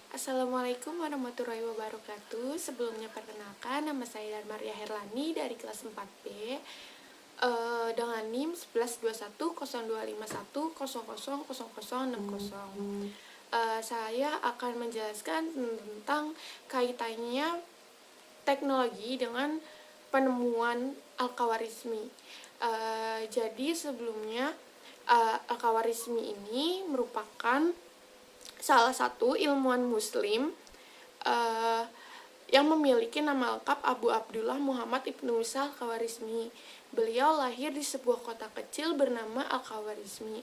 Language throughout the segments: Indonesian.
Assalamualaikum warahmatullahi wabarakatuh. Sebelumnya perkenalkan, nama saya Maria Herlani dari kelas 4B dengan NIM 11210251000060. Saya akan menjelaskan tentang kaitannya teknologi dengan penemuan Al-Khawarizmi. Jadi sebelumnya Al-Khawarizmi ini merupakan salah satu ilmuwan muslim yang memiliki nama lengkap Abu Abdullah Muhammad Ibnu Musa Al-Khawarizmi. Beliau lahir di sebuah kota kecil bernama Al-Khawarizmi.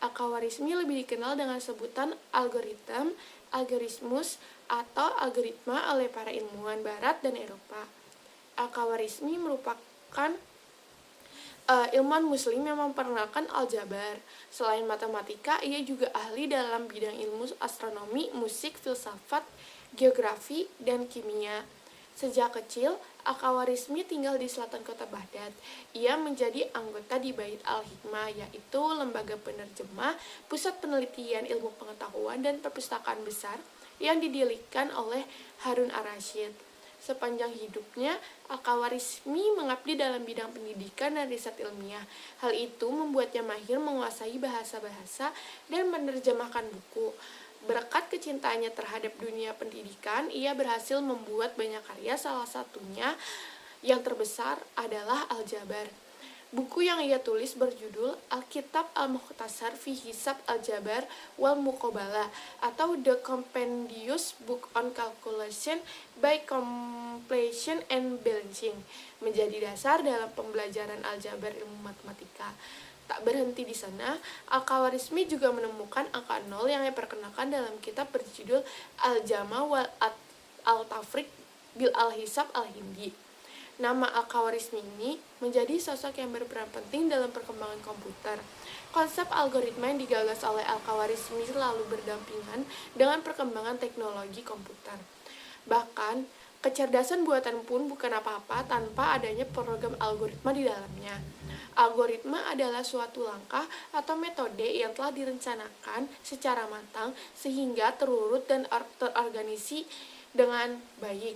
Al-Khawarizmi lebih dikenal dengan sebutan algoritmus, atau algoritma oleh para ilmuwan Barat dan Eropa. Al-Khawarizmi merupakan ilmuwan muslim yang memperkenalkan aljabar. Selain matematika, ia juga ahli dalam bidang ilmu astronomi, musik, filsafat, geografi, dan kimia. Sejak kecil, Al-Khawarizmi tinggal di selatan kota Baghdad. Ia menjadi anggota di Bait Al-Hikmah, yaitu lembaga penerjemah, pusat penelitian ilmu pengetahuan dan perpustakaan besar yang didirikan oleh Harun ar-Rasyid. Sepanjang hidupnya, Al-Khawarizmi mengabdi dalam bidang pendidikan dan riset ilmiah. Hal itu membuatnya mahir menguasai bahasa-bahasa dan menerjemahkan buku. Berkat kecintaannya terhadap dunia pendidikan, ia berhasil membuat banyak karya, salah satunya yang terbesar adalah Al-Jabar. Buku yang ia tulis berjudul Al-Kitab Al-Mukhtasar fi Hisab Al-Jabar wal Muqabalah atau The Compendious Book on Calculation by Completion and Balancing, menjadi dasar dalam pembelajaran aljabar ilmu matematika. Tak berhenti di sana, Al-Khawarizmi juga menemukan angka 0 yang diperkenalkan dalam kitab berjudul Al-Jama wal Al-Tafriq bil Al-Hisab Al-Hindi. Nama Al-Khawarizmi ini menjadi sosok yang berperan penting dalam perkembangan komputer. Konsep algoritma yang digagas oleh Al-Khawarizmi selalu berdampingan dengan perkembangan teknologi komputer. Bahkan, kecerdasan buatan pun bukan apa-apa tanpa adanya program algoritma di dalamnya. Algoritma adalah suatu langkah atau metode yang telah direncanakan secara matang sehingga terurut dan terorganisasi dengan baik,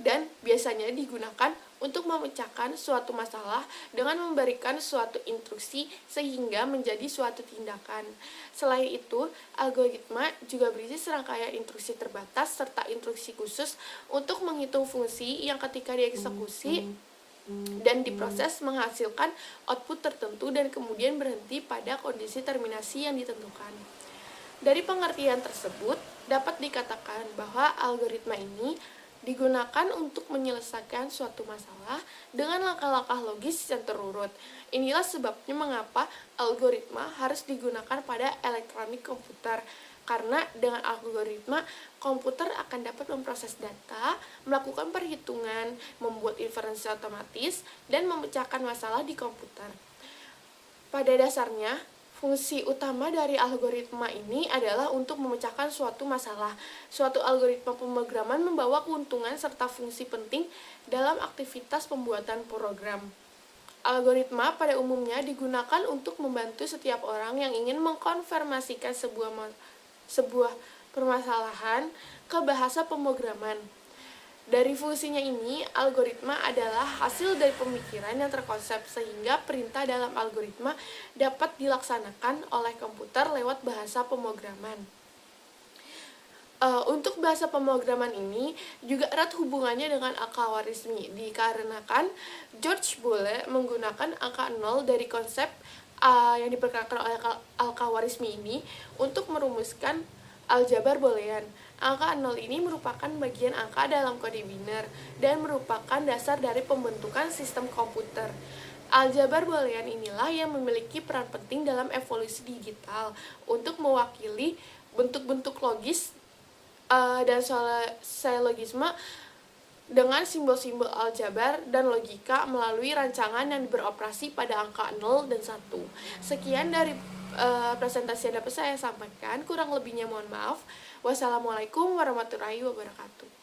dan biasanya digunakan untuk memecahkan suatu masalah dengan memberikan suatu instruksi sehingga menjadi suatu tindakan. Selain itu, algoritma juga berisi serangkaian instruksi terbatas serta instruksi khusus untuk menghitung fungsi yang ketika dieksekusi dan diproses menghasilkan output tertentu dan kemudian berhenti pada kondisi terminasi yang ditentukan. Dari pengertian tersebut, dapat dikatakan bahwa algoritma ini digunakan untuk menyelesaikan suatu masalah dengan langkah-langkah logis yang terurut. Inilah sebabnya mengapa algoritma harus digunakan pada elektronik komputer. Karena dengan algoritma, komputer akan dapat memproses data, melakukan perhitungan, membuat inferensi otomatis, dan memecahkan masalah di komputer. Pada dasarnya, fungsi utama dari algoritma ini adalah untuk memecahkan suatu masalah. Suatu algoritma pemrograman membawa keuntungan serta fungsi penting dalam aktivitas pembuatan program. Algoritma pada umumnya digunakan untuk membantu setiap orang yang ingin mengkonfirmasikan sebuah permasalahan ke bahasa pemrograman. Dari fungsinya ini, algoritma adalah hasil dari pemikiran yang terkonsep sehingga perintah dalam algoritma dapat dilaksanakan oleh komputer lewat bahasa pemrograman. Untuk bahasa pemrograman ini juga erat hubungannya dengan Al-Khawarizmi dikarenakan George Boole menggunakan angka 0 dari konsep yang diperkenalkan oleh Al-Khawarizmi ini untuk merumuskan aljabar boolean. Angka 0 ini merupakan bagian angka dalam kode biner dan merupakan dasar dari pembentukan sistem komputer. Aljabar boolean inilah yang memiliki peran penting dalam evolusi digital untuk mewakili bentuk-bentuk logis dan silogisme dengan simbol-simbol aljabar dan logika melalui rancangan yang beroperasi pada angka 0 dan 1. Sekian dari presentasi yang dapat saya sampaikan, kurang lebihnya mohon maaf. Wassalamualaikum warahmatullahi wabarakatuh.